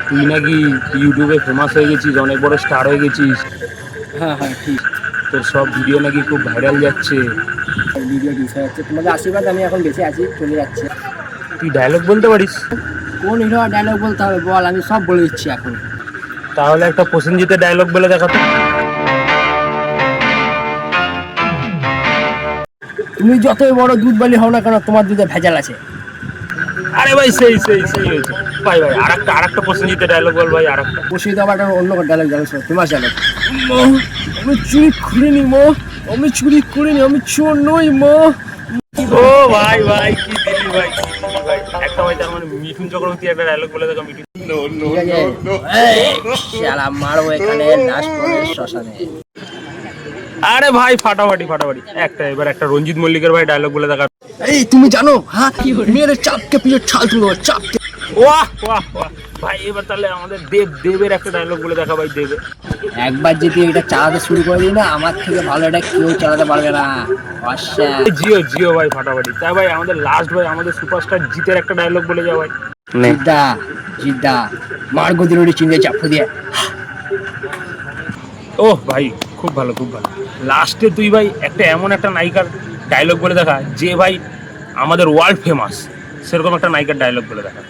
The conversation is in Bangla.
তুই নাকি ইউটিউবে ফেমাস হয়ে গেছিস, অনেক বড় স্টার হয়ে গেছিস। হ্যাঁ হ্যাঁ ঠিক। তোর সব ভিডিও নাকি খুব ভাইরাল যাচ্ছে। ভিডিও ডিস হচ্ছে, তোমাদের আশীর্বাদ আমি এখন বেঁচে আছি, চলে যাচ্ছে। তুই ডায়লগ বলতে পারিস? কোন হিরো ডায়লগ বলতে হবে বল, আমি সব বলে দিচ্ছি এখন। তাহলে একটা প্রসেনজিতের ডায়লগ বলে দেখাতো। তুমি যতই বড় দুধ বালি হও না কেন, তোমার দুধে ভেজাল আছে। আরে ভাই সেই সেই সেই হয়েছে ভাই। ভাই আরেকটা প্রসেনজিতের ডায়লগ বল ভাই, আরেকটা। বসিয়ে দেওয়া একটা অন্য ডায়লগ জানো, ফেমাস ডায়লগ। আমি চুরি করিনি মো, আমি চুরি করিনি, আমি চোর নই মো। ও ভাই ভাই কি দিলি ভাই, কি দিলি ভাই। একটা ভাই তার মানে মিঠুন চক্রবর্তী একটা ডায়লগ বলে দেখো। মিঠুন ঠিক আছে, শালা মারবো এখানে লাশ পরে শ্মশানে। আরে ভাই ফাটাফাটি ফাটাফাটি একটা। এবার একটা রঞ্জিত মল্লিকের ভাই ডায়লগ বলে দেখা। এই তুমি জানো হ্যাঁ মেরে চাপকে পিছনে ছাল তুলো চাপকে। ওয়াহ ওয়াহ ওয়াহ ভাই। এবার তাহলে আমাদের দেবের একটা ডায়লগ বলে দেখা ভাই, দেবের। একবার যদি এটা চালাতে শুরু করে দিই না, আমার থেকে ভালো এটা কেউ চালাতে পারবে না। জিও জিও ভাই ফাটাফাটি। তাই ভাই আমাদের লাস্ট ভাই, আমাদের সুপারস্টার জিতের একটা ডায়লগ বলে যাও ভাই। জিদ্দা জিদ্দা মার গদির চিংড়ি চাপু দিয়ে। ও ভাই খুব ভালো খুব ভালো। লাস্টে তুই ভাই একটা এমন একটা নায়িকার ডায়লগ বলে দেখা যে ভাই আমাদের ওয়ার্ল্ড ফেমাস, সেরকম একটা নায়িকার ডায়লগ বলে দেখা।